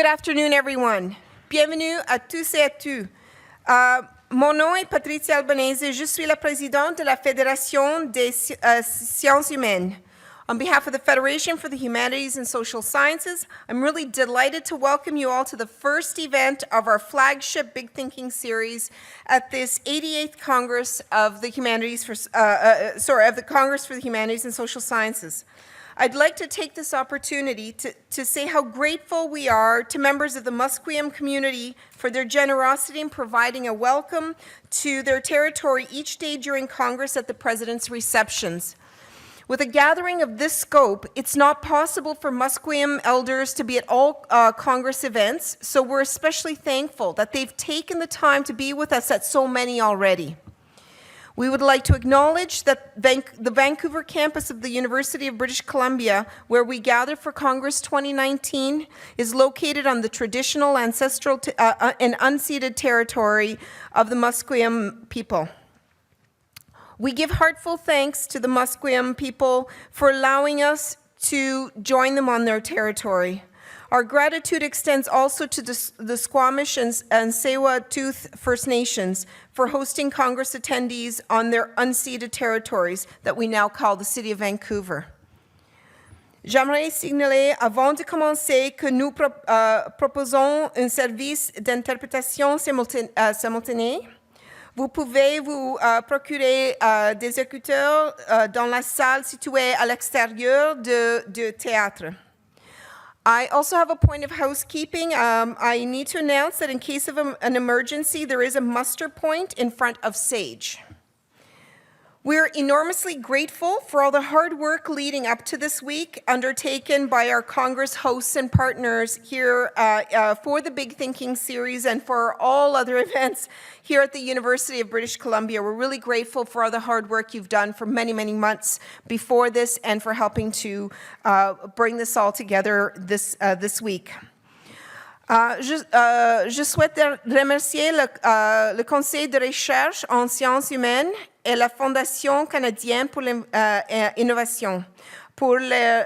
Good afternoon, everyone. Bienvenue à tous et à toutes. Mon nom est Patricia Albanese. Je suis la présidente de la Fédération des Sciences Humaines. On behalf of the Federation for the Humanities and Social Sciences, I'm really delighted to welcome you all to the first event of our flagship Big Thinking series at this 88th Congress of the Humanities for, of the Congress for the Humanities and Social Sciences. I'd like to take this opportunity to say how grateful we are to members of the Musqueam community for their generosity in providing a welcome to their territory each day during Congress at the President's receptions. With a gathering of this scope, it's not possible for Musqueam elders to be at all Congress events, so we're especially thankful that they've taken the time to be with us at so many already. We would like to acknowledge that the Vancouver campus of the University of British Columbia, where we gather for Congress 2019, is located on the traditional, ancestral, and unceded territory of the Musqueam people. We give heartfelt thanks to the Musqueam people for allowing us to join them on their territory. Our gratitude extends also to the Squamish and Tsleil-Waututh First Nations for hosting Congress attendees on their unceded territories that we now call the City of Vancouver. J'aimerais signaler avant de commencer que nous proposons un service d'interprétation simultanée. Vous pouvez vous procurer des écouteurs dans la salle située à l'extérieur du théâtre. I also have a point of housekeeping. I need to announce that in case of an emergency, there is a muster point in front of Sage. We're enormously grateful for all the hard work leading up to this week undertaken by our Congress hosts and partners here for the Big Thinking series and for all other events here at the University of British Columbia. We're really grateful for all the hard work you've done for many, many months before this and for helping to bring this all together this week. Je souhaite remercier le Conseil de recherche en sciences humaines et la Fondation canadienne pour l'innovation pour le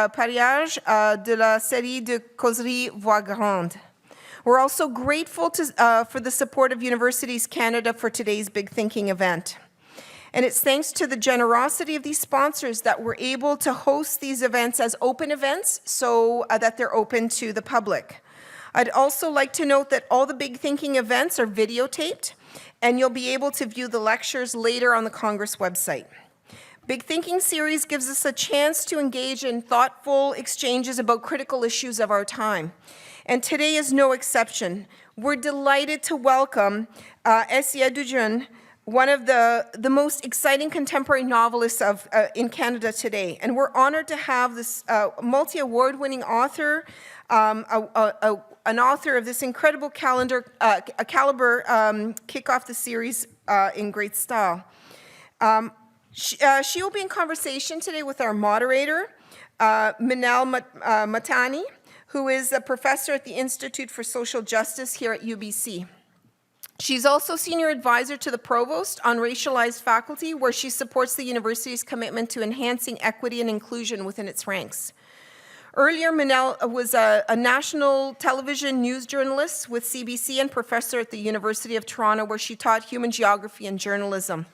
pariage de la série de causeries Voix Grande. We're also grateful for the support of Universities Canada for today's Big Thinking event. And it's thanks to the generosity of these sponsors that we're able to host these events as open events so that they're open to the public. I'd also like to note that all the Big Thinking events are videotaped, and you'll be able to view the lectures later on the Congress website. Big Thinking series gives us a chance to engage in thoughtful exchanges about critical issues of our time. And today is no exception. We're delighted to welcome Esi Edugyan, one of the most exciting contemporary novelists in Canada today. And we're honored to have this multi-award-winning author, an author of this incredible caliber kick off the series in great style. She will be in conversation today with our moderator, Minelle Mahtani, who is a professor at the Institute for Social Justice here at UBC. She's also senior advisor to the provost on racialized faculty, where she supports the university's commitment to enhancing equity and inclusion within its ranks. Earlier, Minelle was a national television news journalist with CBC and professor at the University of Toronto, where she taught human geography and journalism.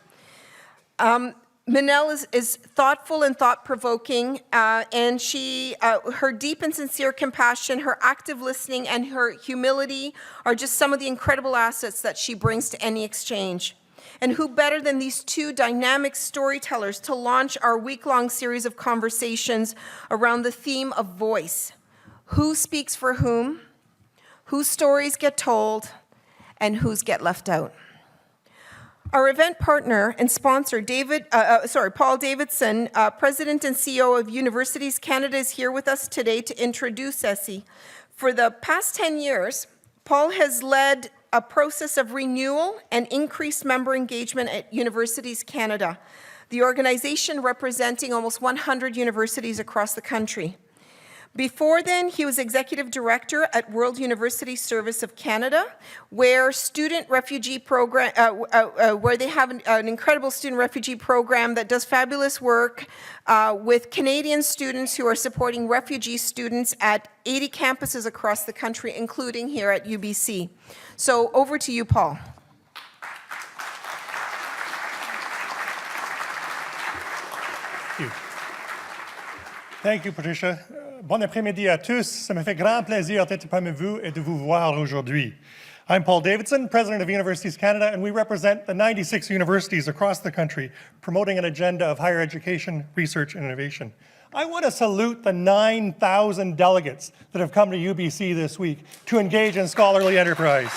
Minelle is thoughtful and thought-provoking, and her deep and sincere compassion, her active listening, and her humility are just some of the incredible assets that she brings to any exchange. And who better than these two dynamic storytellers to launch our week-long series of conversations around the theme of voice. Who speaks for whom, whose stories get told, and whose get left out. Our event partner and sponsor, Paul Davidson, President and CEO of Universities Canada, is here with us today to introduce Esi. For the past 10 years, Paul has led a process of renewal and increased member engagement at Universities Canada, the organization representing almost 100 universities across the country. Before then, he was executive director at World University Service of Canada, where student refugee program, where they have an incredible student refugee program that does fabulous work with Canadian students who are supporting refugee students at 80 campuses across the country, including here at UBC. So over to you, Paul. Thank you. Thank you, Patricia. Bon après-midi à tous. Ça me fait grand plaisir d'être parmi vous et de vous voir aujourd'hui. I'm Paul Davidson, President of Universities Canada, and we represent the 96 universities across the country promoting an agenda of higher education, research, and innovation. I want to salute the 9,000 delegates that have come to UBC this week to engage in scholarly enterprise.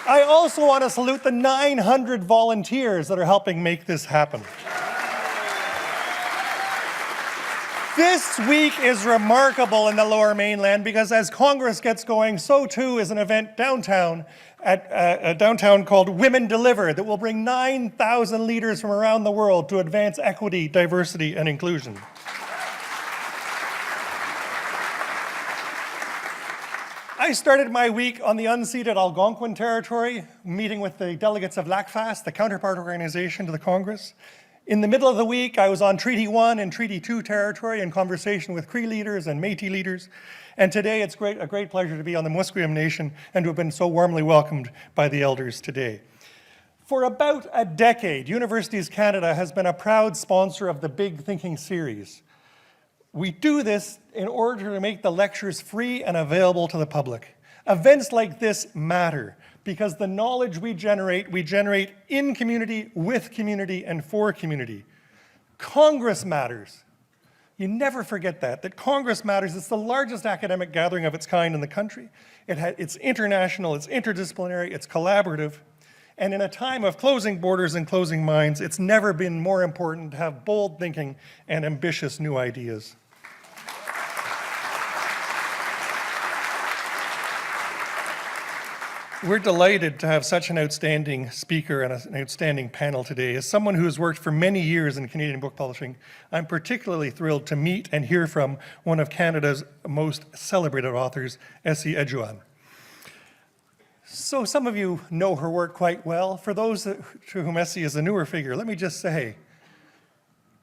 I also want to salute the 900 volunteers that are helping make this happen. This week is remarkable in the Lower Mainland because as Congress gets going, so too is an event downtown at a downtown called Women Deliver that will bring 9,000 leaders from around the world to advance equity, diversity, and inclusion. I started my week on the unceded Algonquin territory, meeting with the delegates of LACFAS, the counterpart organization to the Congress. In the middle of the week, I was on Treaty 1 and Treaty 2 territory in conversation with Cree leaders and Métis leaders. And today it's a great pleasure to be on the Musqueam Nation and to have been so warmly welcomed by the elders today. For about a decade, Universities Canada has been a proud sponsor of the Big Thinking series. We do this in order to make the lectures free and available to the public. Events like this matter because the knowledge we generate in community, with community, and for community. Congress matters. You never forget that Congress matters. It's the largest academic gathering of its kind in the country. It's international, it's interdisciplinary, it's collaborative. And in a time of closing borders and closing minds, it's never been more important to have bold thinking and ambitious new ideas. We're delighted to have such an outstanding speaker and an outstanding panel today. As someone who has worked for many years in Canadian book publishing, I'm particularly thrilled to meet and hear from one of Canada's most celebrated authors, Esi Edugyan. So some of you know her work quite well. For those to whom Esi is a newer figure, let me just say,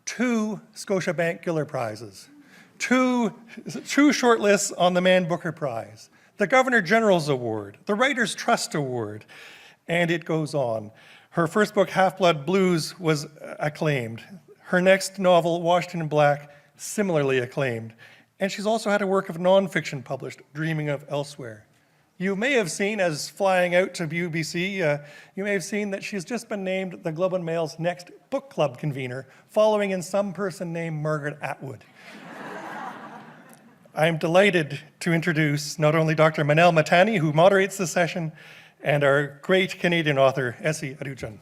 2 Scotiabank Giller Prizes, 2 shortlists on the Man Booker Prize, the Governor General's Award, the Writers' Trust Award, and it goes on. Her first book, Half-Blood Blues, was acclaimed. Her next novel, Washington in Black, similarly acclaimed. And she's also had a work of nonfiction published, Dreaming of Elsewhere. You may have seen, as flying out to UBC, you may have seen that she's just been named the Globe and Mail's next book club convener, following in some person named Margaret Atwood. I am delighted to introduce not only Dr. Minelle Mahtani, who moderates the session, and our great Canadian author, Esi Edugyan.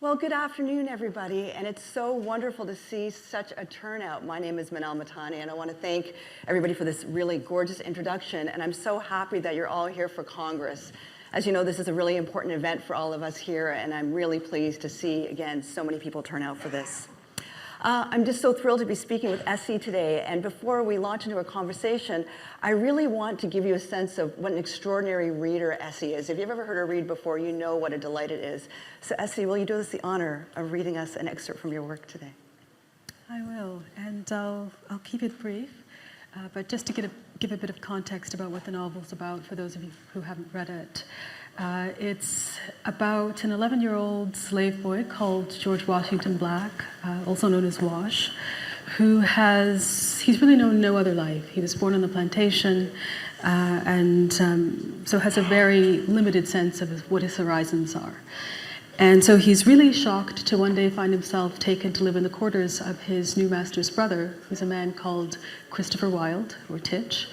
Well, good afternoon, everybody, and it's so wonderful to see such a turnout. My name is Minelle Mahtani, and I want to thank everybody for this really gorgeous introduction, and I'm so happy that you're all here for Congress. As you know, this is a really important event for all of us here, and I'm really pleased to see, again, so many people turn out for this. I'm just so thrilled to be speaking with Esi today, and before we launch into a conversation, I really want to give you a sense of what an extraordinary reader Esi is. If you've ever heard her read before, you know what a delight it is. So Esi, will you do us the honor of reading us an excerpt from your work today? I will, and I'll keep it brief, but just to give a bit of context about what the novel's about for those of you who haven't read it. It's about an 11-year-old slave boy called George Washington Black, also known as Wash, he's really known no other life. He was born on the plantation and so has a very limited sense of what his horizons are. And so he's really shocked to one day find himself taken to live in the quarters of his new master's brother, who's a man called Christopher Wilde, or Titch.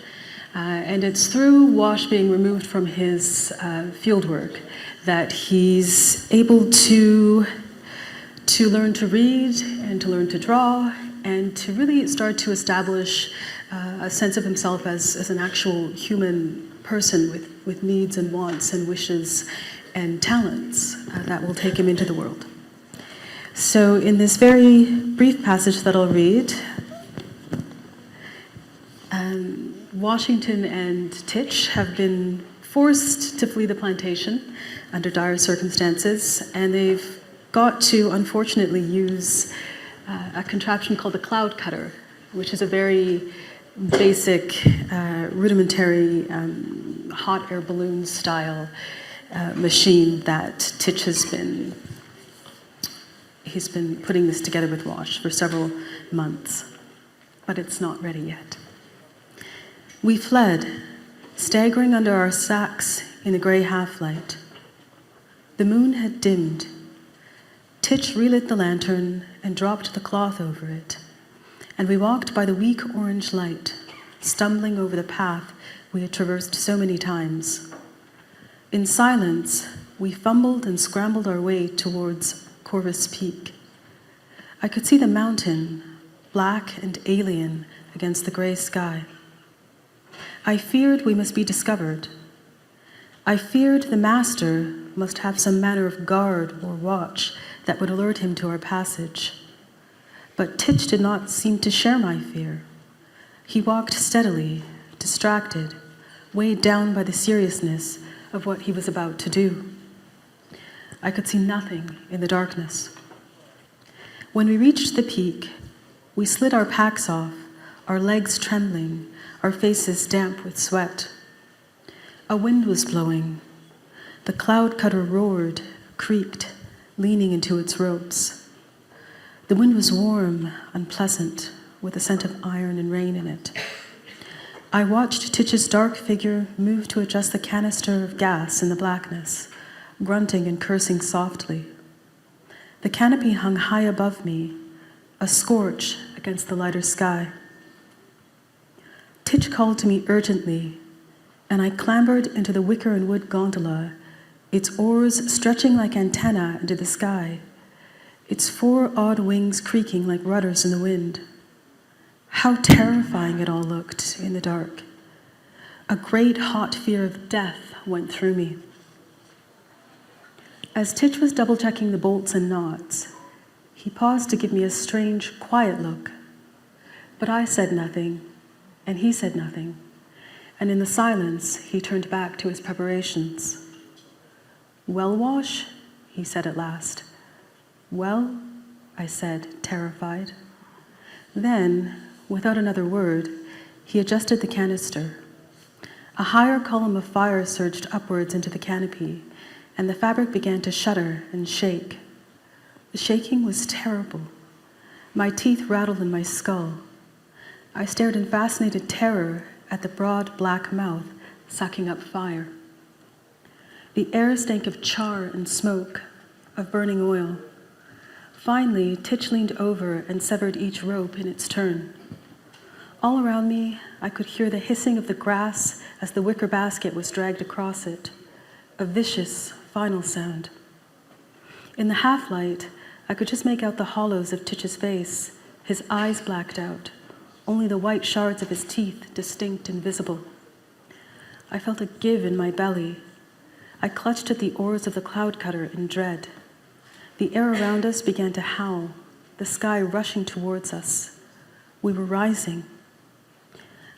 And it's through Wash being removed from his fieldwork that he's able to learn to read and to learn to draw and to really start to establish a sense of himself as an actual human person with needs and wants and wishes and talents that will take him into the world. So in this very brief passage that I'll read, Washington and Titch have been forced to flee the plantation under dire circumstances, and they've got to, unfortunately, use a contraption called the cloud cutter, which is a very basic, rudimentary hot air balloon style machine that Titch he's been putting this together with Wash for several months, but it's not ready yet. We fled, staggering under our sacks in the gray half-light. The moon had dimmed. Titch relit the lantern and dropped the cloth over it, and we walked by the weak orange light, stumbling over the path we had traversed so many times. In silence, we fumbled and scrambled our way towards Corvus Peak. I could see the mountain, black and alien against the gray sky. I feared we must be discovered. I feared the master must have some manner of guard or watch that would alert him to our passage. But Titch did not seem to share my fear. He walked steadily, distracted, weighed down by the seriousness of what he was about to do. I could see nothing in the darkness. When we reached the peak, we slid our packs off, our legs trembling, our faces damp with sweat. A wind was blowing. The cloud cutter roared, creaked, leaning into its ropes. The wind was warm, unpleasant, with a scent of iron and rain in it. I watched Titch's dark figure move to adjust the canister of gas in the blackness, grunting and cursing softly. The canopy hung high above me, a scorch against the lighter sky. Titch called to me urgently, and I clambered into the wicker and wood gondola, its oars stretching like antennae into the sky, its 4 odd wings creaking like rudders in the wind. How terrifying it all looked in the dark. A great hot fear of death went through me. As Titch was double-checking the bolts and knots, he paused to give me a strange, quiet look. But I said nothing, and he said nothing, and in the silence, he turned back to his preparations. "Well, Wash?" he said at last. "Well?" I said, terrified. Then, without another word, he adjusted the canister. A higher column of fire surged upwards into the canopy, and the fabric began to shudder and shake. The shaking was terrible. My teeth rattled in my skull. I stared in fascinated terror at the broad black mouth sucking up fire. The air stank of char and smoke, of burning oil. Finally, Titch leaned over and severed each rope in its turn. All around me, I could hear the hissing of the grass as the wicker basket was dragged across it, a vicious, final sound. In the half-light, I could just make out the hollows of Titch's face, his eyes blacked out, only the white shards of his teeth distinct and visible. I felt a give in my belly. I clutched at the oars of the cloud cutter in dread. The air around us began to howl, the sky rushing towards us. We were rising.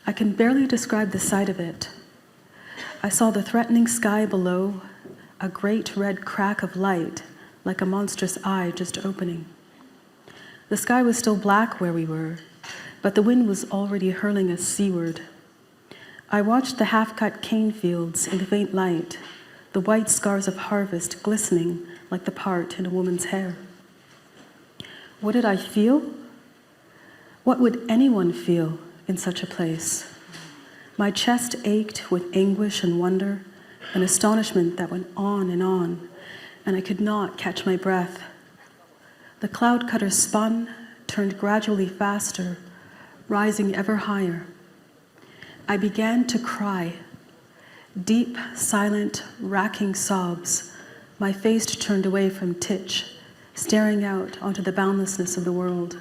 I can barely describe the sight of it. I saw the threatening sky below, a great red crack of light, like a monstrous eye just opening. The sky was still black where we were, but the wind was already hurling us seaward. I watched the half-cut cane fields in the faint light, the white scars of harvest glistening like the part in a woman's hair. What did I feel? What would anyone feel in such a place? My chest ached with anguish and wonder, an astonishment that went on, and I could not catch my breath. The cloud cutter spun, turned gradually faster, rising ever higher. I began to cry. Deep, silent, racking sobs, my face turned away from Titch, staring out onto the boundlessness of the world.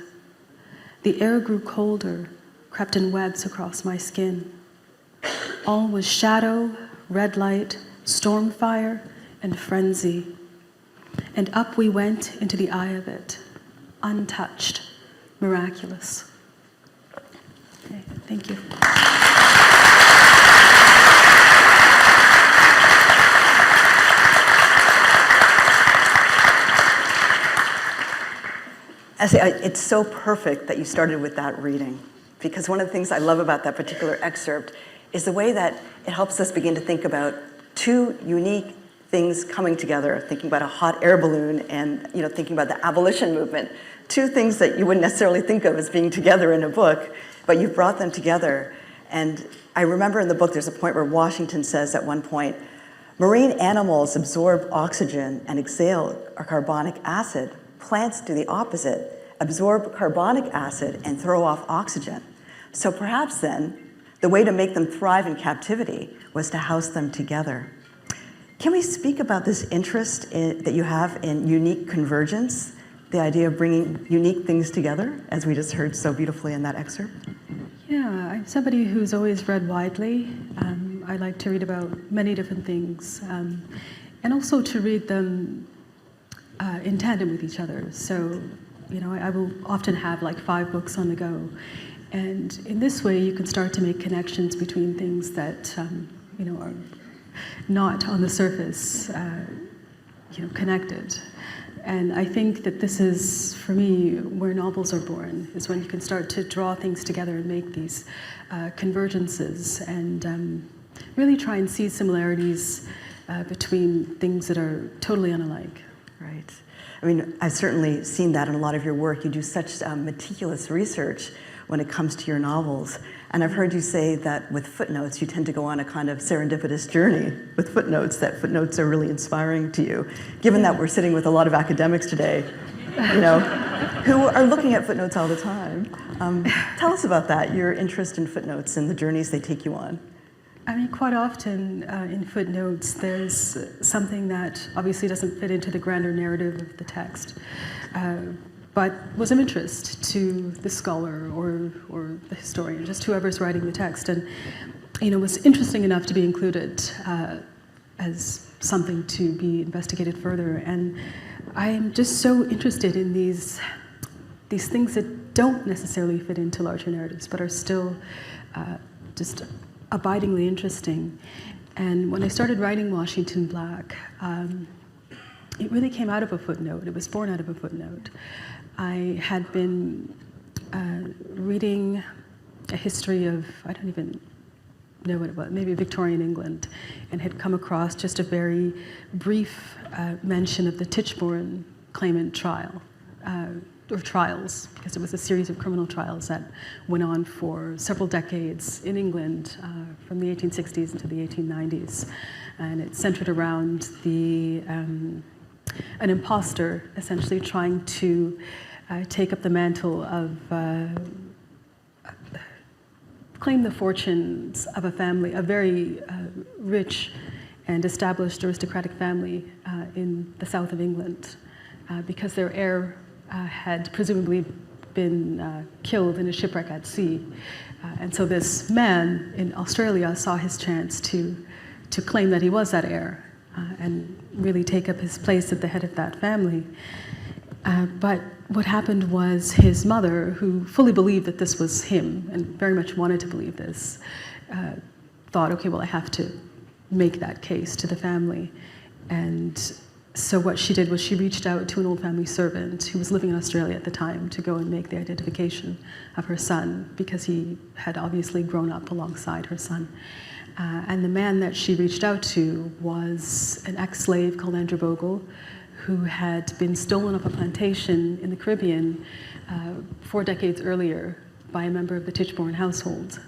The air grew colder, crept in webs across my skin. All was shadow, red light, storm fire, and frenzy. And up we went into the eye of it, untouched, miraculous. Okay, thank you. Esi, it's so perfect that you started with that reading, because one of the things I love about that particular excerpt is the way that it helps us begin to think about two unique things coming together, thinking about a hot air balloon and thinking about the abolition movement, two things that you wouldn't necessarily think of as being together in a book, but you've brought them together. And I remember in the book there's a point where Washington says at one point, marine animals absorb oxygen and exhale a carbonic acid. Plants do the opposite, absorb carbonic acid and throw off oxygen. So perhaps then, the way to make them thrive in captivity was to house them together. Can we speak about this interest that you have in unique convergence, the idea of bringing unique things together, as we just heard so beautifully in that excerpt? Yeah, I'm somebody who's always read widely. I like to read about many different things, and also to read them in tandem with each other. So, I will often have like 5 books on the go. And in this way, you can start to make connections between things that, are not on the surface, connected. And I think that this is, for me, where novels are born, is when you can start to draw things together and make these convergences and really try and see similarities between things that are totally unalike. Right. I mean, I've certainly seen that in a lot of your work. You do such meticulous research when it comes to your novels. And I've heard you say that with footnotes, you tend to go on a kind of serendipitous journey with footnotes, that footnotes are really inspiring to you. Given that we're sitting with a lot of academics today, who are looking at footnotes all the time. Tell us about that, your interest in footnotes and the journeys they take you on. I mean, quite often in footnotes, there's something that obviously doesn't fit into the grander narrative of the text, but was of interest to the scholar or the historian, just whoever's writing the text, and was interesting enough to be included as something to be investigated further. And I am just so interested in these things that don't necessarily fit into larger narratives, but are still just abidingly interesting. And when I started writing Washington Black, it really came out of a footnote. It was born out of a footnote. I had been reading a history of, I don't even know what it was, maybe Victorian England, and had come across just a very brief mention of the Tichborne claimant trial, or trials, because it was a series of criminal trials that went on for several decades in England, from the 1860s into the 1890s. And it centered around an imposter essentially trying to take up the mantle of, claim the fortunes of a family, a very rich and established aristocratic family in the south of England, because their heir had presumably been killed in a shipwreck at sea. And so this man in Australia saw his chance to claim that he was that heir and really take up his place at the head of that family. But what happened was his mother, who fully believed that this was him and very much wanted to believe this, thought, okay, well, I have to make that case to the family. And so what she did was she reached out to an old family servant who was living in Australia at the time to go and make the identification of her son, because he had obviously grown up alongside her son. And the man that she reached out to was an ex-slave called Andrew Bogle, who had been stolen off a plantation in the Caribbean 4 decades earlier by a member of the Tichborne household.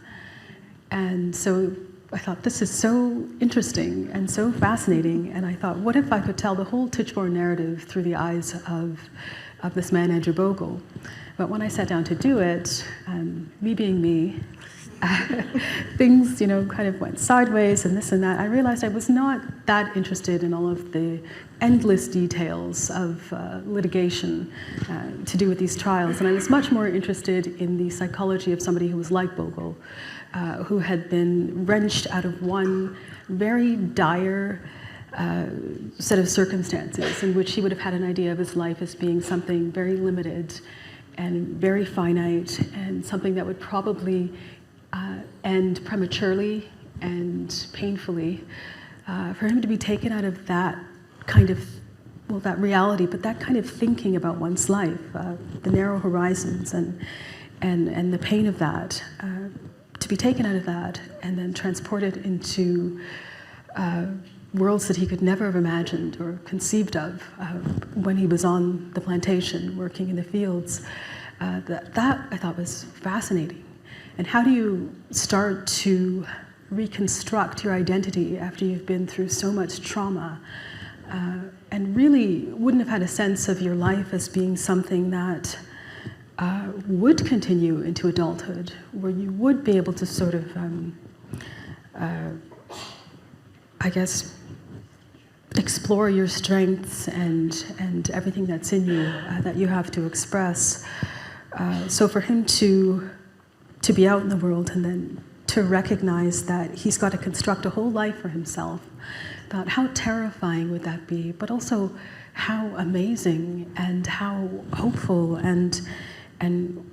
And so I thought, this is so interesting and so fascinating, and I thought, what if I could tell the whole Tichborne narrative through the eyes of this man, Andrew Bogle? But when I sat down to do it, me being me, things, kind of went sideways and this and that. I realized I was not that interested in all of the endless details of litigation to do with these trials. And I was much more interested in the psychology of somebody who was like Bogle, who had been wrenched out of one very dire set of circumstances in which he would have had an idea of his life as being something very limited and very finite, and something that would probably end prematurely and painfully. For him to be taken out of that kind of, that reality, but that kind of thinking about one's life, the narrow horizons and the pain of that, to be taken out of that and then transported into worlds that he could never have imagined or conceived of when he was on the plantation working in the fields. That I thought was fascinating. And how do you start to reconstruct your identity after you've been through so much trauma and really wouldn't have had a sense of your life as being something that would continue into adulthood, where you would be able to sort of, I guess, explore your strengths and everything that's in you that you have to express. So for him to be out in the world and then to recognize that he's got to construct a whole life for himself, thought how terrifying would that be, but also how amazing and how hopeful and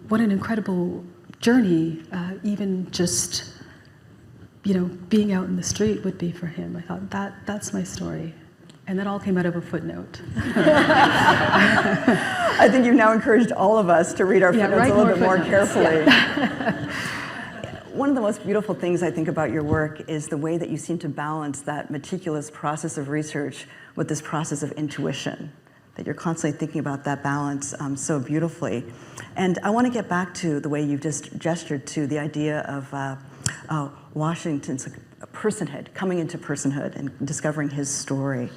what an incredible journey, even just being out in the street would be for him. I thought that's my story. And that all came out of a footnote. I think you've now encouraged all of us to read our footnotes a little bit more carefully. Yeah. One of the most beautiful things I think about your work is the way that you seem to balance that meticulous process of research with this process of intuition, that you're constantly thinking about that balance so beautifully. And I want to get back to the way you've just gestured to the idea of Washington's personhood, coming into personhood and discovering his story.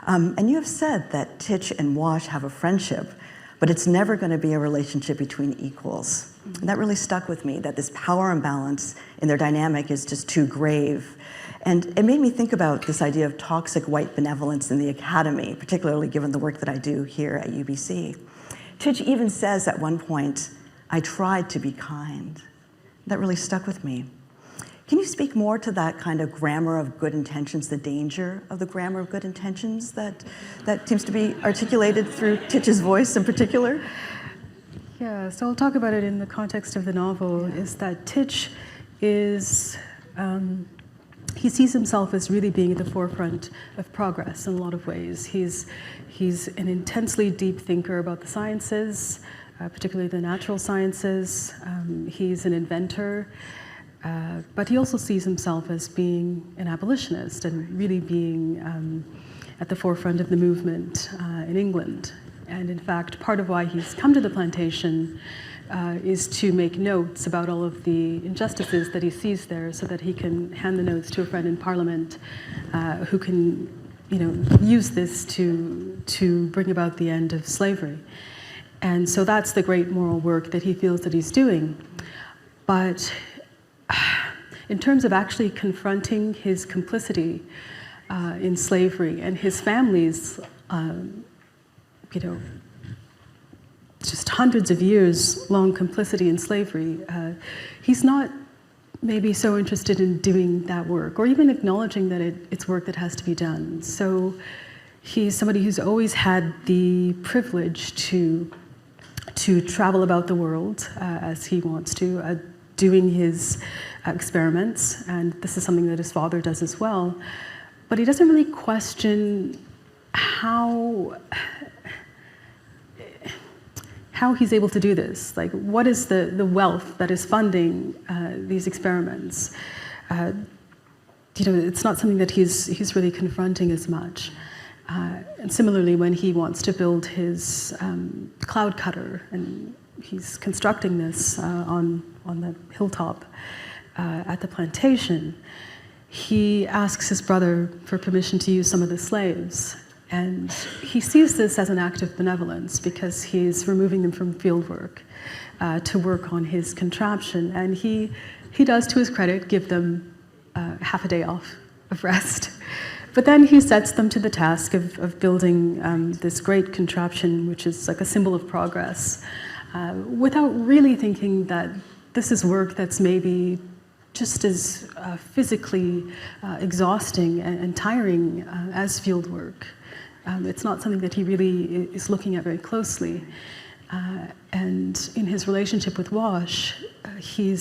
And you have said that Titch and Wash have a friendship, but it's never going to be a relationship between equals. And that really stuck with me, that this power imbalance in their dynamic is just too grave. And it made me think about this idea of toxic white benevolence in the academy, particularly given the work that I do here at UBC. Titch even says at one point, "I tried to be kind." That really stuck with me. Can you speak more to that kind of grammar of good intentions, the danger of the grammar of good intentions that seems to be articulated through Titch's voice in particular? Yeah, so I'll talk about it in the context of the novel, is that Titch is, he sees himself as really being at the forefront of progress in a lot of ways. He's an intensely deep thinker about the sciences, particularly the natural sciences. He's an inventor. But he also sees himself as being an abolitionist and really being at the forefront of the movement in England. And in fact, part of why he's come to the plantation is to make notes about all of the injustices that he sees there so that he can hand the notes to a friend in Parliament who can use this to bring about the end of slavery. And so that's the great moral work that he feels that he's doing. But in terms of actually confronting his complicity in slavery and his family's, just hundreds of years long complicity in slavery, he's not maybe so interested in doing that work or even acknowledging that it's work that has to be done. So he's somebody who's always had the privilege to travel about the world as he wants to, doing his experiments, and this is something that his father does as well. But he doesn't really question how he's able to do this. Like, what is the wealth that is funding these experiments? It's not something that he's really confronting as much. And similarly, when he wants to build his cloud cutter, and he's constructing this on the hilltop at the plantation, he asks his brother for permission to use some of the slaves. And he sees this as an act of benevolence because he's removing them from field work to work on his contraption. And he he does, to his credit, give them half a day off of rest. But then he sets them to the task of building this great contraption, which is like a symbol of progress, without really thinking that this is work that's maybe just as physically exhausting and tiring as field work. It's not something that he really is looking at very closely. And in his relationship with Wash, he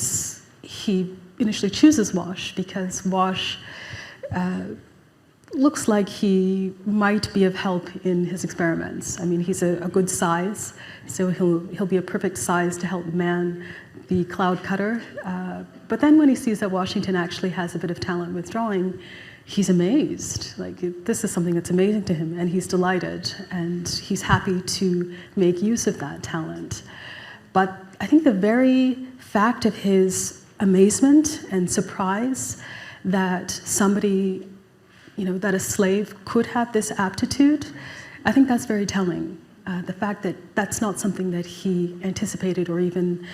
initially chooses Wash because Wash looks like he might be of help in his experiments. I mean, he's a good size, so he'll be a perfect size to help man the cloud cutter. But then when he sees that Washington actually has a bit of talent with drawing, he's amazed. Like, this is something that's amazing to him, and he's delighted, and he's happy to make use of that talent. But I think the very fact of his amazement and surprise that somebody, that a slave could have this aptitude, I think that's very telling. The fact that that's not something that he anticipated or even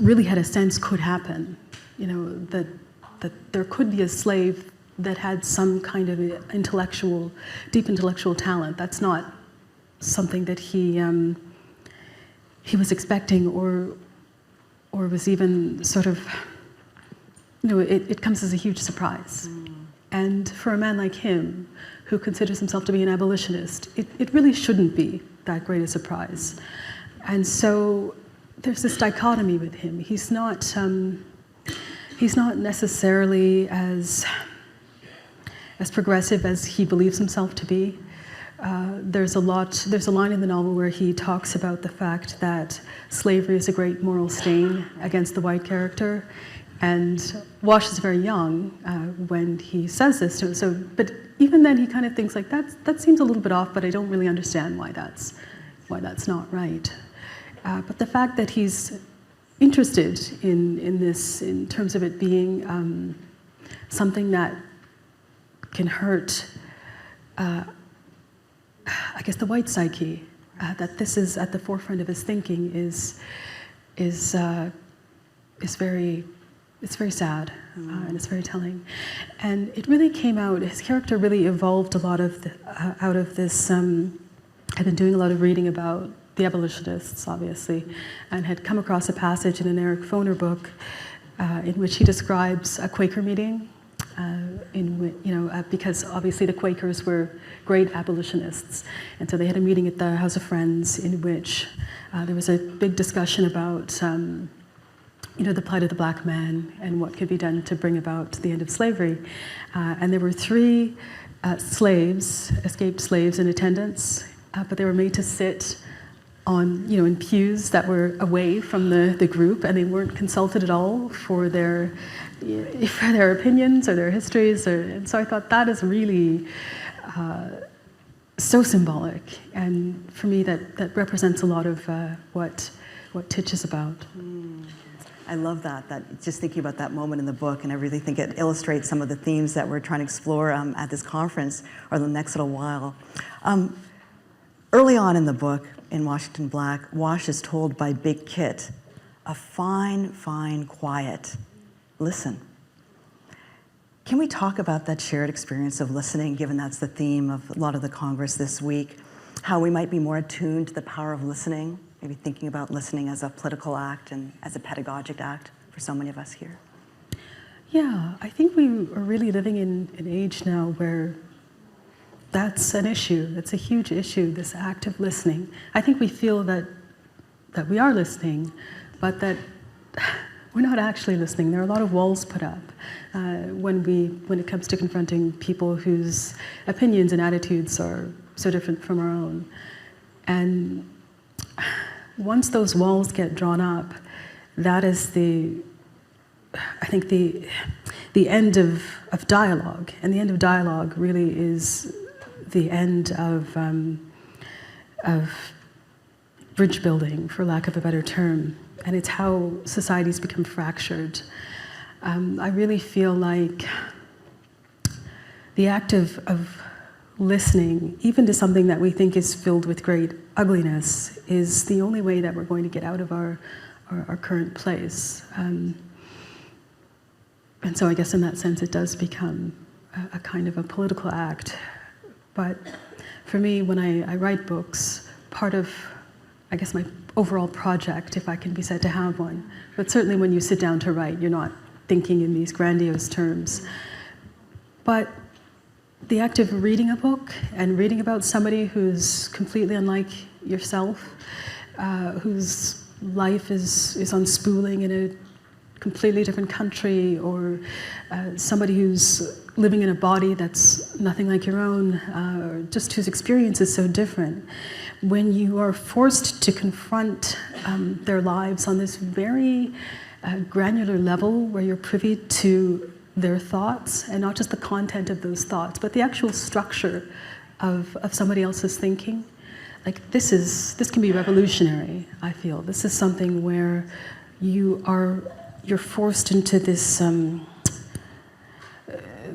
really had a sense could happen. That there could be a slave that had some kind of deep intellectual talent. That's not something that he was expecting or was even sort of, it comes as a huge surprise. And for a man like him, who considers himself to be an abolitionist, it really shouldn't be that great a surprise. And so there's this dichotomy with him. He's not necessarily as progressive as he believes himself to be. There's a line in the novel where he talks about the fact that slavery is a great moral stain against the white character. And Wash is very young when he says this to him. So, but even then, he kind of thinks like that seems a little bit off, but I don't really understand why that's not right. But the fact that he's interested in this, in terms of it being something that can hurt, I guess, the white psyche, that this is at the forefront of his thinking is very. It's very sad, and it's very telling. And it really came out, his character really evolved a lot out of this. I've been doing a lot of reading about the abolitionists, obviously, and had come across a passage in an Eric Foner book in which he describes a Quaker meeting, because obviously the Quakers were great abolitionists. And so they had a meeting at the House of Friends in which there was a big discussion about the plight of the black man and what could be done to bring about the end of slavery. And there were 3 escaped slaves in attendance, but they were made to sit on, in pews that were away from the group, and they weren't consulted at all for their opinions or their histories. And so I thought that is really so symbolic, and for me that represents a lot of what Titch is about. I love that just thinking about that moment in the book, and I really think it illustrates some of the themes that we're trying to explore at this conference or the next little while. Early on in the book, in Washington Black, Wash is told by Big Kit, a fine, fine, quiet, listen. Can we talk about that shared experience of listening, given that's the theme of a lot of the Congress this week, how we might be more attuned to the power of listening? Maybe thinking about listening as a political act and as a pedagogic act for so many of us here. Yeah, I think we are really living in an age now where that's an issue. That's a huge issue, this act of listening. I think we feel that we are listening, but that we're not actually listening. There are a lot of walls put up when it comes to confronting people whose opinions and attitudes are so different from our own. And once those walls get drawn up, that is I think the end of dialogue. And the end of dialogue really is the end of bridge building, for lack of a better term. And it's how societies become fractured. I really feel like the act of listening, even to something that we think is filled with great ugliness, is the only way that we're going to get out of our our current place. And so I guess in that sense it does become a kind of a political act. But for me, when I write books, part of, I guess, my overall project, if I can be said to have one, but certainly when you sit down to write, you're not thinking in these grandiose terms. But the act of reading a book and reading about somebody who's completely unlike yourself, whose life is unspooling in a completely different country, or somebody who's living in a body that's nothing like your own, or just whose experience is so different. When you are forced to confront their lives on this very granular level, where you're privy to their thoughts, and not just the content of those thoughts, but the actual structure of somebody else's thinking, like this can be revolutionary, I feel. This is something where you're forced into this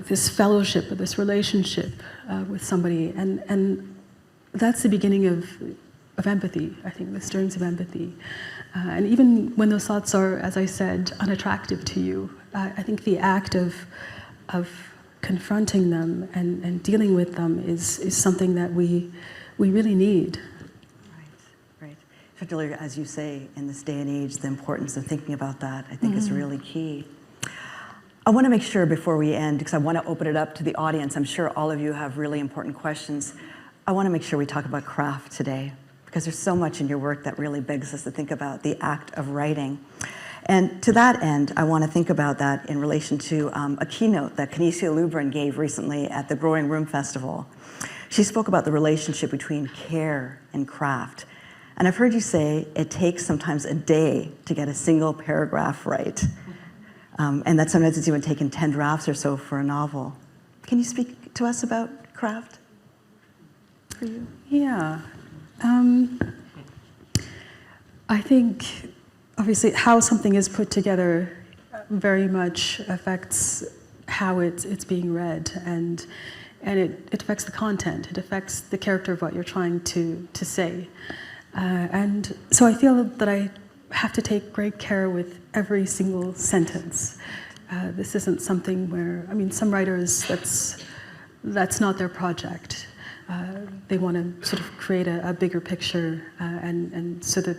this fellowship or this relationship with somebody, and that's the beginning of empathy. I think the stirrings of empathy, and even when those thoughts are, as I said, unattractive to you, I think the act of confronting them and dealing with them is something that we really need. Right. Particularly, as you say, in this day and age, the importance of thinking about that, I think, is really key. I want to make sure before we end, because I want to open it up to the audience, I'm sure all of you have really important questions. I want to make sure we talk about craft today, because there's so much in your work that really begs us to think about the act of writing. And to that end, I want to think about that in relation to a keynote that Esi Edugyan gave recently at the Growing Room Festival. She spoke about the relationship between care and craft. And I've heard you say it takes sometimes a day to get a single paragraph right. And that sometimes it's even taken 10 drafts or so for a novel. Can you speak to us about craft for you? Yeah. I think, obviously, how something is put together very much affects how it's being read, and it affects the content. It affects the character of what you're trying to say. And so I feel that I have to take great care with every single sentence. This isn't something where, I mean, some writers, that's not their project. They want to sort of create a bigger picture, and so that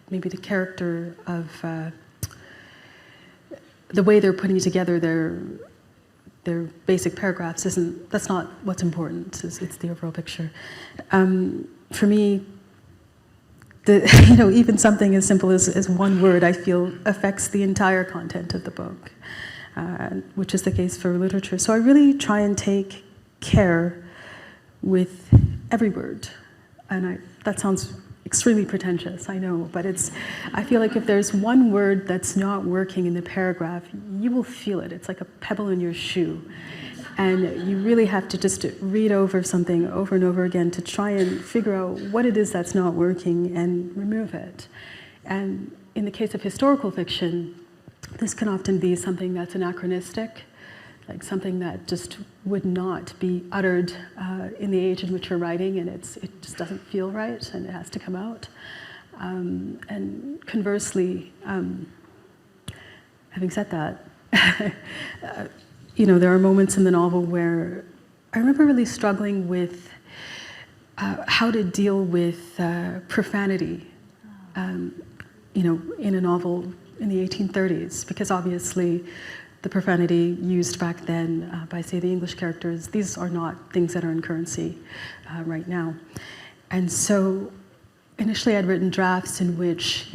maybe the character of the way they're putting together their basic paragraphs that's not what's important. It's the overall picture. For me, even something as simple as one word, I feel, affects the entire content of the book, which is the case for literature. So I really try and take care with every word. And that sounds extremely pretentious, I know, but I feel like if there's one word that's not working in the paragraph, you will feel it. It's like a pebble in your shoe. And you really have to just read over something over and over again to try and figure out what it is that's not working and remove it. And in the case of historical fiction, this can often be something that's anachronistic, like something that just would not be uttered in the age in which you're writing, and it just doesn't feel right, and it has to come out. And conversely, having said that, there are moments in the novel where I remember really struggling with how to deal with profanity, in a novel in the 1830s, because obviously the profanity used back then by, say, the English characters, these are not things that are in currency right now. And so initially I'd written drafts in which,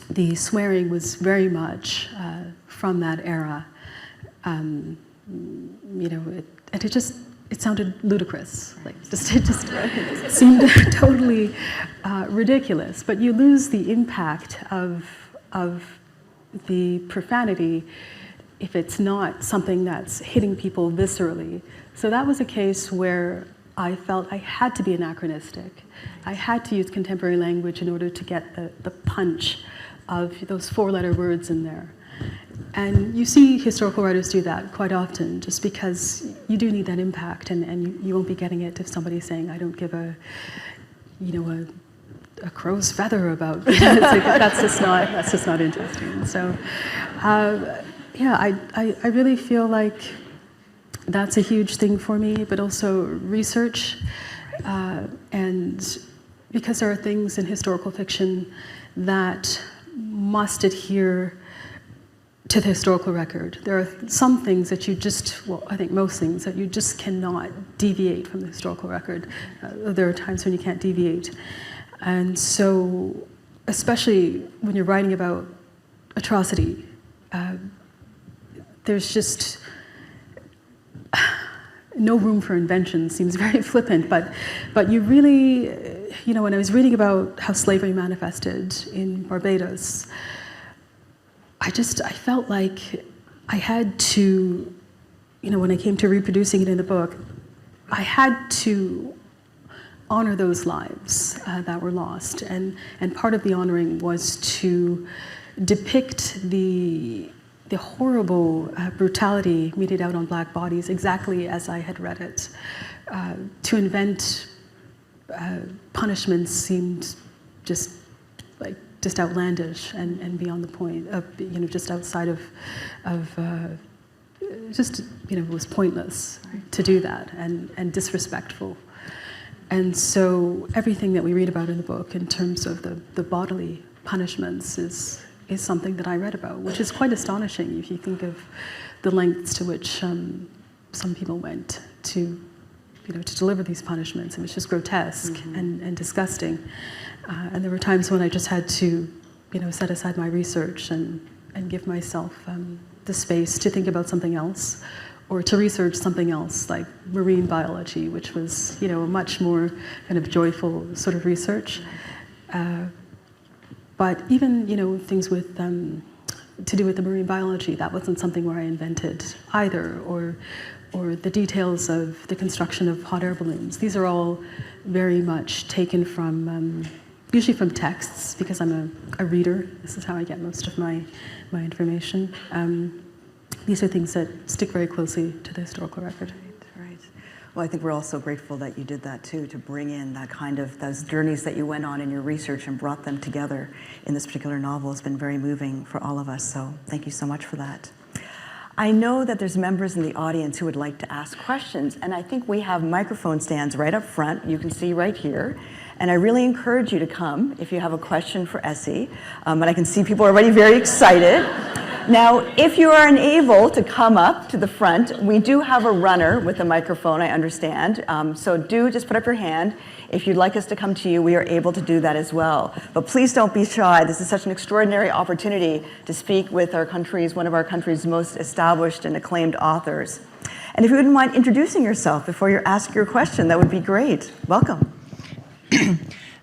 the swearing was very much from that era. And it sounded ludicrous. It just seemed totally ridiculous. But you lose the impact of the profanity if it's not something that's hitting people viscerally. So that was a case where I felt I had to be anachronistic. I had to use contemporary language in order to get the punch of those four-letter words in there. And you see historical writers do that quite often, just because you do need that impact, and you won't be getting it if somebody's saying, I don't give a a crow's feather about. It's like, that's just not interesting. So, yeah, I really feel like that's a huge thing for me, but also research, and because there are things in historical fiction that must adhere to the historical record. There are some things that you just, well, I think most things that you just cannot deviate from the historical record. There are times when you can't deviate. And so, especially when you're writing about atrocity, there's just no room for invention. Seems very flippant, but you really, when I was reading about how slavery manifested in Barbados, I felt like I had to, when I came to reproducing it in the book, I had to honor those lives that were lost. And part of the honoring was to depict the horrible brutality meted out on black bodies exactly as I had read it. To invent punishments seemed just outlandish and beyond the point, just outside of it was pointless to do that and disrespectful. And so everything that we read about in the book in terms of the bodily punishments is something that I read about, which is quite astonishing if you think of the lengths to which some people went to deliver these punishments. It was just grotesque and disgusting. And there were times when I just had to, set aside my research and give myself the space to think about something else, or to research something else, like marine biology, which was, a much more kind of joyful sort of research. But even, things with to do with the marine biology, that wasn't something where I invented either, or the details of the construction of hot air balloons. These are all very much taken from, usually from texts, because I'm a reader. This is how I get most of my information. These are things that stick very closely to the historical record. Right. Well, I think we're also grateful that you did that too, to bring in that kind of, those journeys that you went on in your research and brought them together in this particular novel. Has been very moving for all of us, so thank you so much for that. I know that there's members in the audience who would like to ask questions, and I think we have microphone stands right up front. You can see right here. And I really encourage you to come if you have a question for Esi. And I can see people are already very excited. Now, if you are unable to come up to the front, we do have a runner with a microphone, I understand. So do just put up your hand. If you'd like us to come to you, we are able to do that as well. But please don't be shy. This is such an extraordinary opportunity to speak with one of our country's most established and acclaimed authors. And if you wouldn't mind introducing yourself before you ask your question, that would be great. Welcome.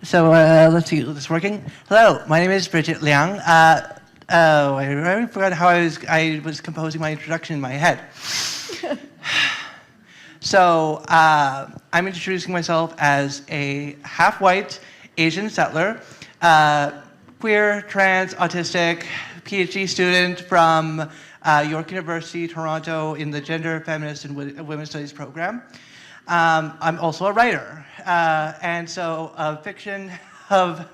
So let's see, is this working? Hello, my name is Bridget Liang. I already forgot how I was composing my introduction in my head. So I'm introducing myself as a half-white Asian settler, queer, trans, autistic, PhD student from York University, Toronto, in the Gender, Feminist, and Women's Studies program. I'm also a writer, and so fiction of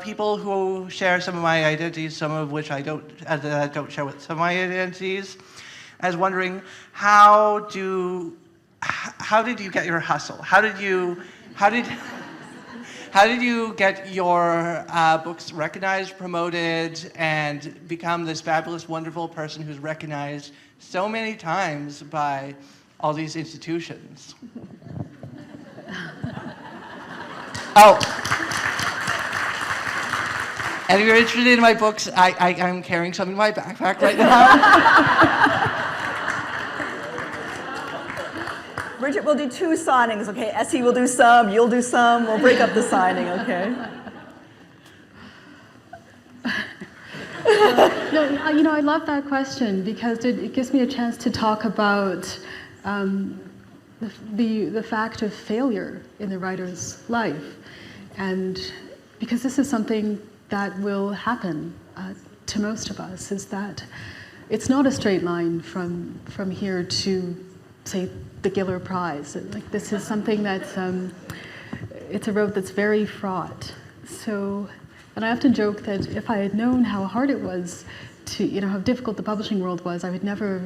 people who share some of my identities, some of which I don't share with some of my identities. I was wondering, how did you get your hustle? How did you get your books recognized, promoted, and become this fabulous, wonderful person who's recognized so many times by all these institutions? Oh. And if you're interested in my books, I'm carrying some in my backpack right now. Bridget, we'll do 2 signings, okay? Esi will do some, you'll do some, we'll break up the signing, okay? No, I love that question because it gives me a chance to talk about the fact of failure in the writer's life. And because this is something that will happen to most of us, is that it's not a straight line from here to, say, the Giller Prize. Like, this is something that's it's a road that's very fraught. So, and I often joke that if I had known how hard it was to, how difficult the publishing world was, I would never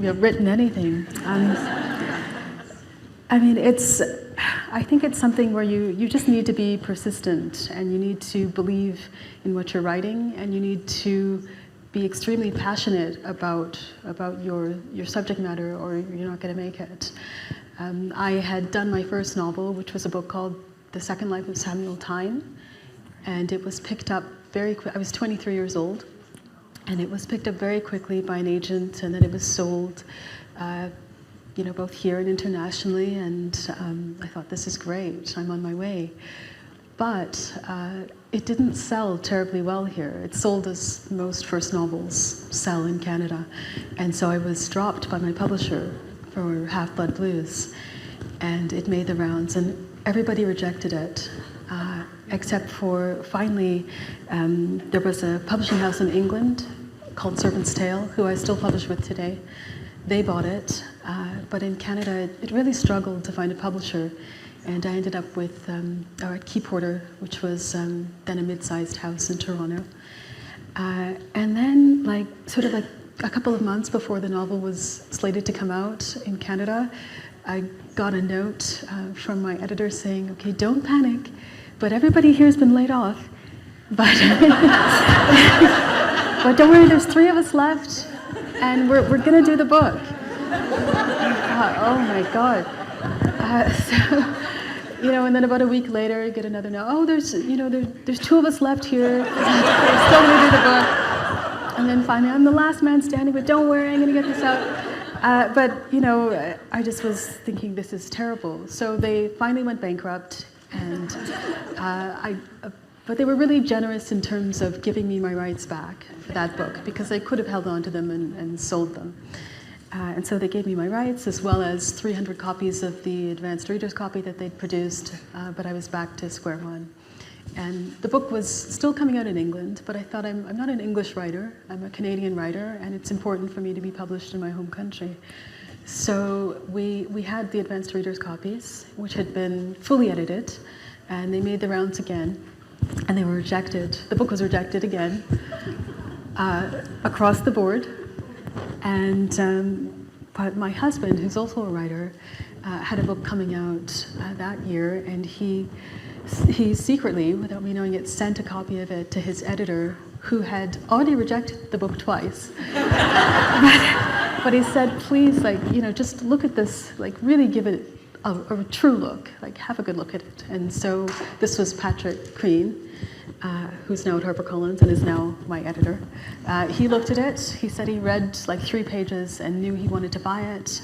have written anything. I mean, I think it's something where you just need to be persistent, and you need to believe in what you're writing, and you need to be extremely passionate about your subject matter, or you're not going to make it. I had done my first novel, which was a book called The Second Life of Samuel Tyne, and it was picked up very quick. I was 23 years old, and it was picked up very quickly by an agent, and then it was sold, both here and internationally, and I thought, this is great, I'm on my way. But it didn't sell terribly well here. It sold as most first novels sell in Canada, and so I was dropped by my publisher for Half-Blood Blues, and it made the rounds, and everybody rejected it, except for, finally, there was a publishing house in England called Serpent's Tail, who I still publish with today. They bought it, but in Canada, it really struggled to find a publisher, and I ended up with Key Porter, which was then a mid-sized house in Toronto. And then, a couple of months before the novel was slated to come out in Canada, I got a note from my editor saying, okay, don't panic, but everybody here has been laid off. But, but don't worry, there's 3 of us left, and we're going to do the book. Oh my God. And then about a week later, I get another note. Oh, there's 2 of us left here. We're still going to do the book. And then finally, I'm the last man standing, but don't worry, I'm going to get this out. But I just was thinking, this is terrible. So they finally went bankrupt, and but they were really generous in terms of giving me my rights back for that book, because I could have held on to them and sold them. And so they gave me my rights, as well as 300 copies of the advanced reader's copy that they'd produced, but I was back to square one. And the book was still coming out in England, but I thought, I'm not an English writer, I'm a Canadian writer, and it's important for me to be published in my home country. So we had the advanced reader's copies, which had been fully edited, and they made the rounds again, and they were rejected. The book was rejected again, across the board. And but my husband, who's also a writer, had a book coming out that year, and he secretly, without me knowing it, sent a copy of it to his editor, who had already rejected the book twice. But he said, please, just look at this, really give it a true look, have a good look at it. And so this was Patrick Crean, who's now at HarperCollins and is now my editor. He looked at it. He said he read 3 pages and knew he wanted to buy it,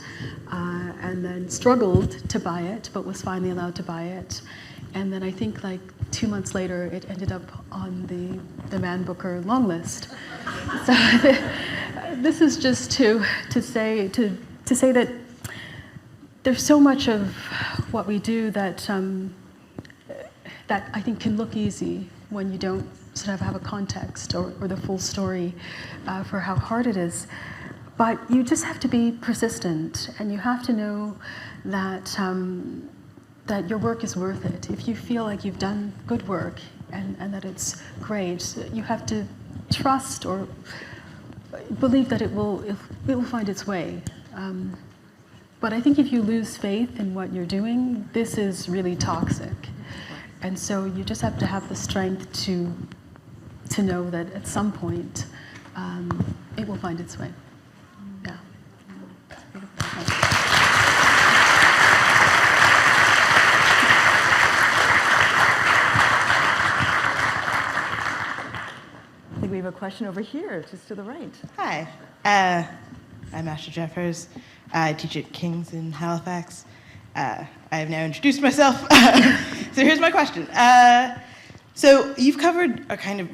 and then struggled to buy it, but was finally allowed to buy it. And then I think 2 months later, it ended up on the Man Booker long list. So this is just to say that there's so much of what we do that I think can look easy when you don't sort of have a context or the full story for how hard it is. But you just have to be persistent, and you have to know that that your work is worth it. If you feel like you've done good work and that it's great, you have to trust or believe that it will find its way. But I think if you lose faith in what you're doing, this is really toxic. And so you just have to have the strength to know that at some point it will find its way. Yeah. I think we have a question over here, just to the right. Hi, I'm Ashley Jeffers. I teach at King's in Halifax. I have now introduced myself. So here's my question. So you've covered a kind of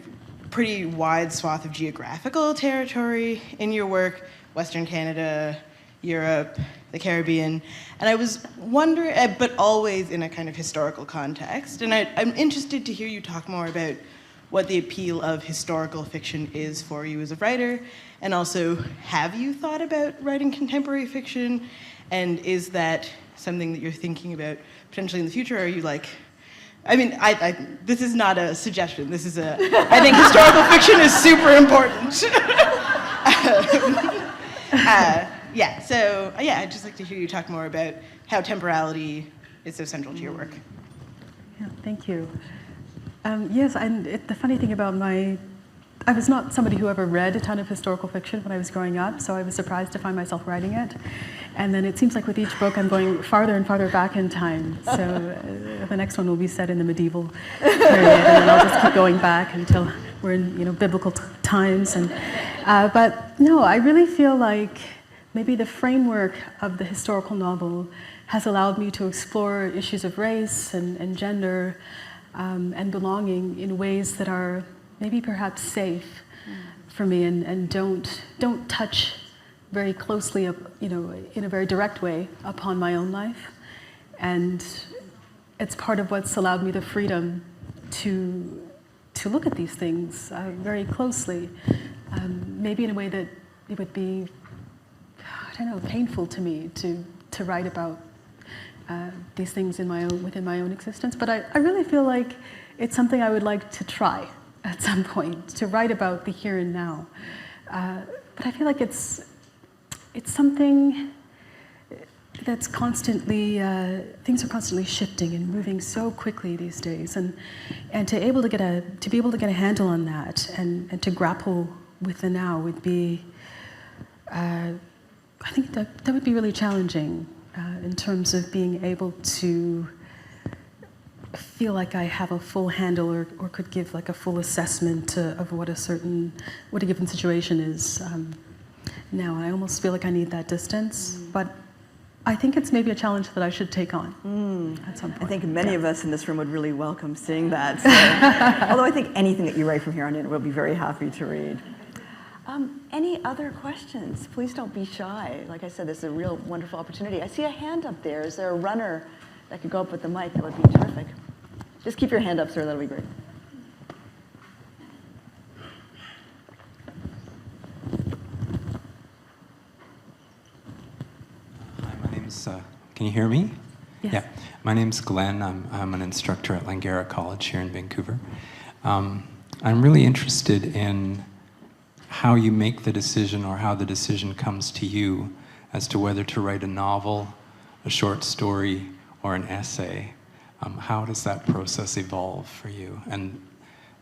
pretty wide swath of geographical territory in your work, Western Canada, Europe, the Caribbean, and I was wondering, but always in a kind of historical context, and I'm interested to hear you talk more about what the appeal of historical fiction is for you as a writer, and also, have you thought about writing contemporary fiction, and is that something that you're thinking about potentially in the future, or are you I mean, this is not a suggestion. This is I think historical fiction is super important. I'd just like to hear you talk more about how temporality is so central to your work. Yeah, thank you. Yes, and the funny thing about I was not somebody who ever read a ton of historical fiction when I was growing up, so I was surprised to find myself writing it. And then it seems like with each book I'm going farther and farther back in time. So the next one will be set in the medieval period, and then I'll just keep going back until we're in biblical times. But no, I really feel like maybe the framework of the historical novel has allowed me to explore issues of race and gender and belonging in ways that are maybe perhaps safe for me and don't touch very closely, in a very direct way upon my own life. And it's part of what's allowed me the freedom to look at these things very closely, maybe in a way that it would be, painful to me to write about these things within my own existence. But I really feel like it's something I would like to try at some point, to write about the here and now. But I feel like it's something that's constantly, things are constantly shifting and moving so quickly these days, and to be able to get a handle on that and to grapple with the now would be, I think that would be really challenging in terms of being able to feel like I have a full handle or could give like a full assessment of what a given situation is now. I almost feel like I need that distance, but I think it's maybe a challenge that I should take on at some point. I think many of us in this room would really welcome seeing that. So, although I think anything that you write from here on in, we'll be very happy to read. Any other questions? Please don't be shy. Like I said, this is a real wonderful opportunity. I see a hand up there. Is there a runner that could go up with the mic? That would be terrific. Just keep your hand up, sir. That'll be great. Hi, my name's, can you hear me? Yes. Yeah, my name's Glenn. I'm an instructor at Langara College here in Vancouver. I'm really interested in how you make the decision or how the decision comes to you as to whether to write a novel, a short story, or an essay. How does that process evolve for you? And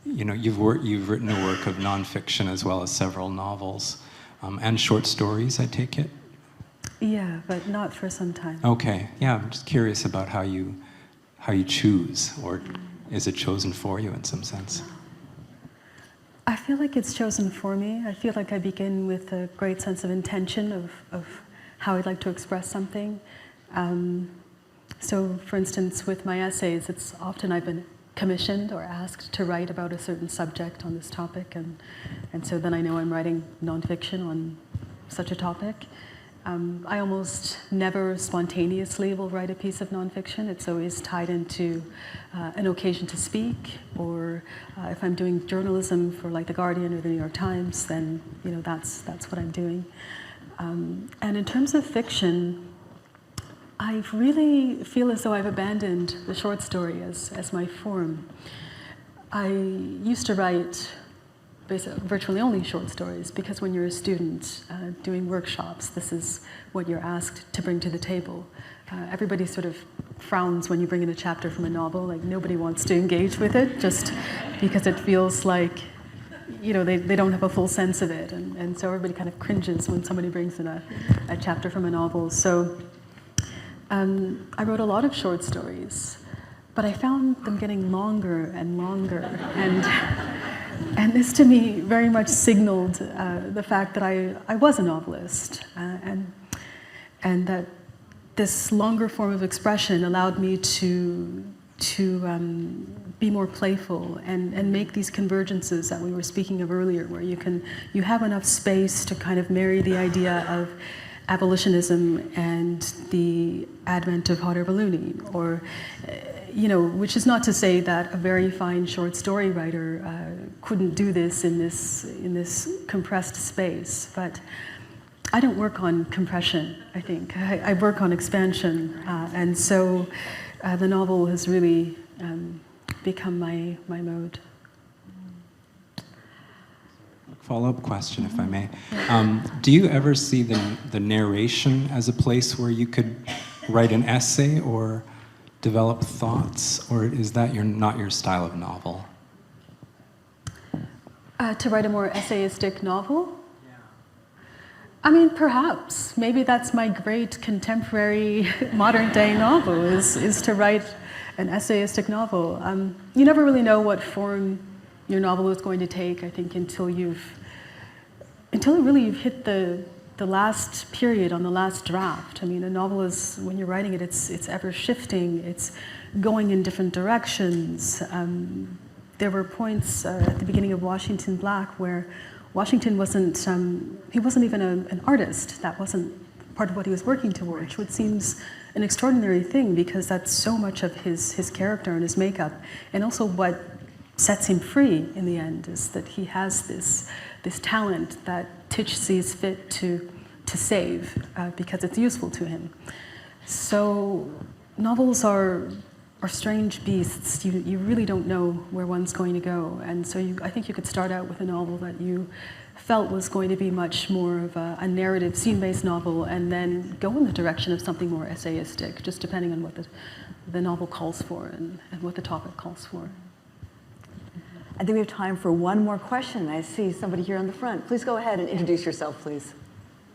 you've written a work of nonfiction as well as several novels and short stories, I take it? Yeah, but not for some time. Okay, yeah, I'm just curious about how you choose, or is it chosen for you in some sense? I feel like it's chosen for me. I feel like I begin with a great sense of intention of how I'd like to express something. So, for instance, with my essays, it's often I've been commissioned or asked to write about a certain subject on this topic, and so then I know I'm writing nonfiction on such a topic. I almost never spontaneously will write a piece of nonfiction. It's always tied into an occasion to speak, or if I'm doing journalism for like The Guardian or The New York Times, then that's what I'm doing. And in terms of fiction, I really feel as though I've abandoned the short story as my form. I used to write virtually only short stories, because when you're a student doing workshops, this is what you're asked to bring to the table. Everybody sort of frowns when you bring in a chapter from a novel, like nobody wants to engage with it, just because it feels like they don't have a full sense of it, and so everybody kind of cringes when somebody brings in a chapter from a novel. So I wrote a lot of short stories, but I found them getting longer and longer, and this to me very much signaled the fact that I was a novelist, and that this longer form of expression allowed me to be more playful and make these convergences that we were speaking of earlier, where you have enough space to kind of marry the idea of abolitionism and the advent of hot air ballooning, or which is not to say that a very fine short story writer couldn't do this in this compressed space, but I don't work on compression, I think. I work on expansion, and so the novel has really become my mode. Follow-up question, if I may. Do you ever see the narration as a place where you could write an essay or develop thoughts, or is that not your style of novel? To write a more essayistic novel? Yeah. I mean, perhaps. Maybe that's my great contemporary modern-day novel, is to write an essayistic novel. You never really know what form your novel is going to take, I think, until you've hit the last period on the last draft. I mean, a novel is, when you're writing it, it's ever shifting, it's going in different directions. There were points at the beginning of Washington Black where Washington wasn't, he wasn't even an artist. That wasn't part of what he was working towards, which seems an extraordinary thing because that's so much of his character and his makeup. And also what sets him free in the end is that he has this talent that Titch sees fit to save because it's useful to him. So novels are strange beasts. You really don't know where one's going to go. And so I think you could start out with a novel that you felt was going to be much more of a narrative, scene-based novel, and then go in the direction of something more essayistic, just depending on what the novel calls for and what the topic calls for. I think we have time for one more question. I see somebody here on the front. Please go ahead and introduce yourself, please.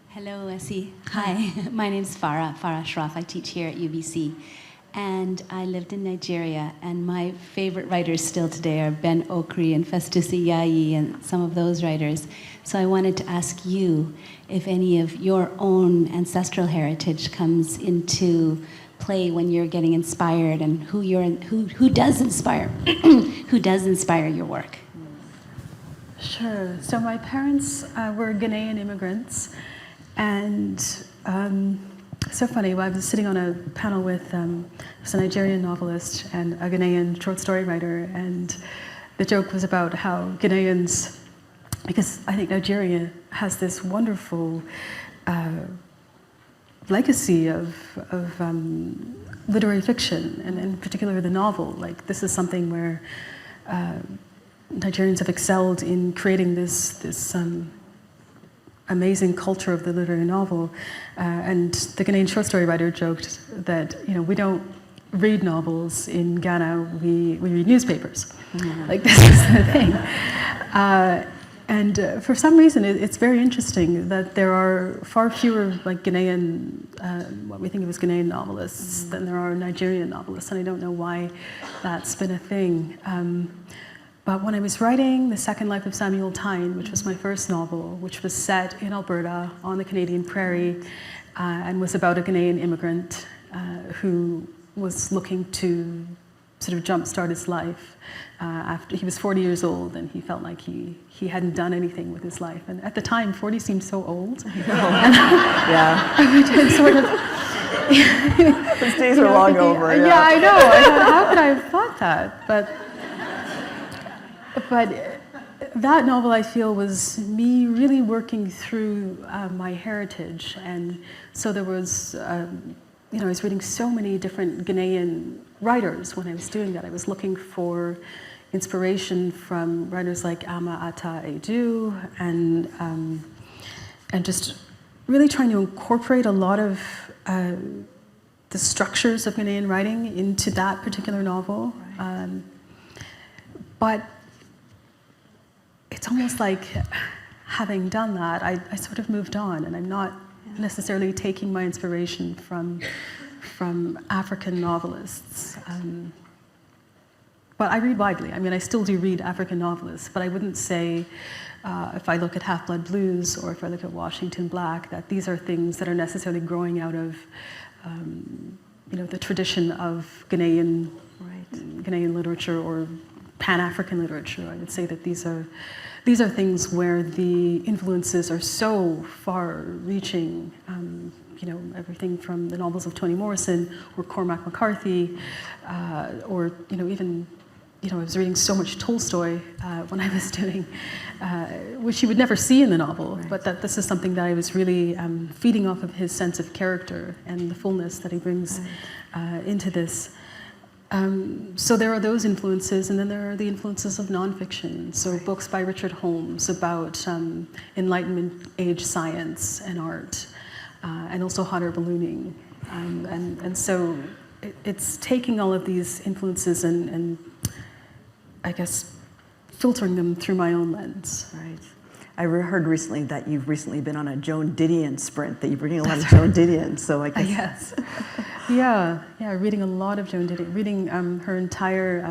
Hello, Esi. Hi, my name's Farah Shraf. I teach here at UBC. And I lived in Nigeria, and my favorite writers still today are Ben Okri and Festus Iyayi and some of those writers. So I wanted to ask you if any of your own ancestral heritage comes into play when you're getting inspired, and who does inspire who does inspire your work. Sure. So my parents were Ghanaian immigrants, and so funny. I was sitting on a panel with a Nigerian novelist and a Ghanaian short story writer, and the joke was about how Ghanaians, because I think Nigeria has this wonderful legacy of literary fiction, and in particular the novel. Like, this is something where Nigerians have excelled in creating this amazing culture of the literary novel. And the Ghanaian short story writer joked that, we don't read novels in Ghana, we read newspapers. Yeah. Like, this is the thing. And for some reason, it's very interesting that there are far fewer like Ghanaian, what we think of as Ghanaian novelists than there are Nigerian novelists, and I don't know why that's been a thing. But when I was writing The Second Life of Samuel Tyne, which was my first novel, which was set in Alberta on the Canadian prairie, and was about a Ghanaian immigrant who was looking to sort of jumpstart his life after he was 40 years old, and he felt like he hadn't done anything with his life. And at the time, 40 seemed so old. Yeah. I sort of, those days are long over. Yeah, I know. I thought, how could I have thought that? But that novel, I feel, was me really working through my heritage. And so there was, I was reading so many different Ghanaian writers when I was doing that. I was looking for inspiration from writers like Ama Ata Edu, and just really trying to incorporate a lot of the structures of Ghanaian writing into that particular novel. But it's almost like, having done that, I sort of moved on, and I'm not necessarily taking my inspiration from African novelists. But I read widely. I mean, I still do read African novelists, but I wouldn't say, if I look at Half-Blood Blues or if I look at Washington Black, that these are things that are necessarily growing out of, the tradition of Ghanaian literature or Pan-African literature. I would say that these are things where the influences are so far-reaching. Everything from the novels of Toni Morrison or Cormac McCarthy, or even, I was reading so much Tolstoy when I was doing, which you would never see in the novel, but that this is something that I was really feeding off of his sense of character and the fullness that he brings into this. So there are those influences, and then there are the influences of nonfiction. So books by Richard Holmes about Enlightenment age science and art, and also hot air ballooning. And so it's taking all of these influences and I guess filtering them through my own lens. Right. I heard recently that you've recently been on a Joan Didion sprint, that you're reading a lot of Joan Didion, so I guess... Yes. Yeah, reading a lot of Joan Didion, reading her entire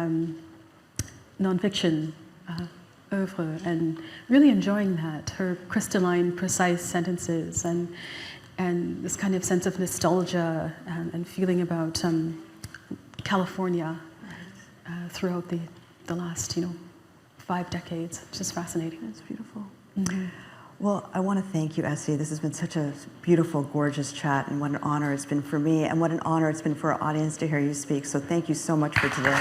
nonfiction oeuvre, and really enjoying that, her crystalline, precise sentences, and this kind of sense of nostalgia and feeling about California throughout the last, 5 decades, which is fascinating. That's beautiful. Mm-hmm. Well, I want to thank you, Esi. This has been such a beautiful, gorgeous chat, and what an honor it's been for me, and what an honor it's been for our audience to hear you speak. So thank you so much for today.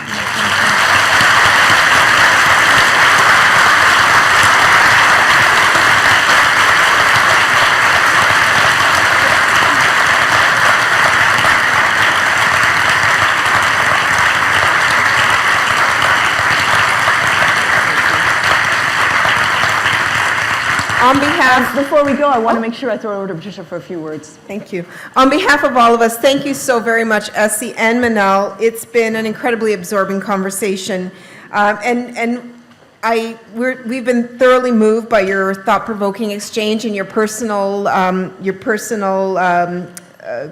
On behalf, Before we go, I want to make sure I throw it over to Patricia for a few words. thank you. On behalf of all of us, thank you so very much, Esi and Minelle. It's been an incredibly absorbing conversation, we've been thoroughly moved by your thought-provoking exchange and your personal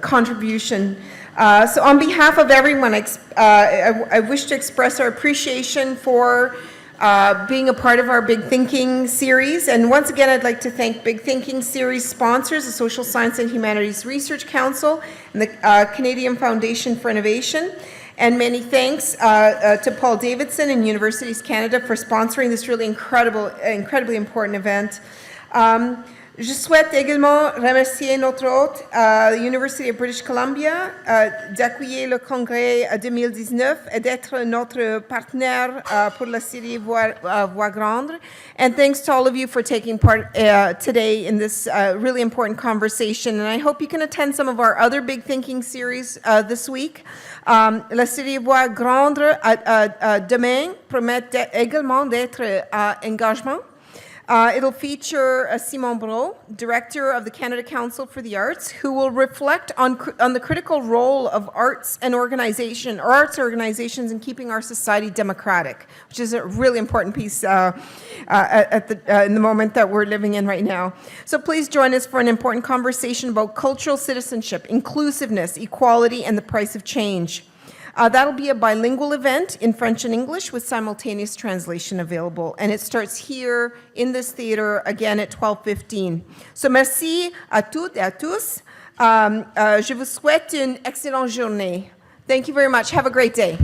contribution. So on behalf of everyone, I wish to express our appreciation for being a part of our Big Thinking series. And once again, I'd like to thank Big Thinking series sponsors, the Social Science and Humanities Research Council and the Canadian Foundation for Innovation. And many thanks to Paul Davidson and Universities Canada for sponsoring this really incredibly important event. Je souhaite également remercier notre hôte, l'Université of British Columbia, d'accueillir le congrès 2019 et d'être notre partenaire pour la série Voix Grande. And thanks to all of you for taking part today in this really important conversation. And I hope you can attend some of our other Big Thinking series this week. La série Voix Grande demain promet également d'être engagement. It'll feature Simon Brault, Director of the Canada Council for the Arts, who will reflect on the critical role of arts organizations in keeping our society democratic, which is a really important piece in the moment that we're living in right now. So please join us for an important conversation about cultural citizenship, inclusiveness, equality, and the price of change. That'll be a bilingual event in French and English with simultaneous translation available. And it starts here in this theater again at 12:15. So merci à toutes et à tous. Je vous souhaite une excellente journée. Thank you very much. Have a great day.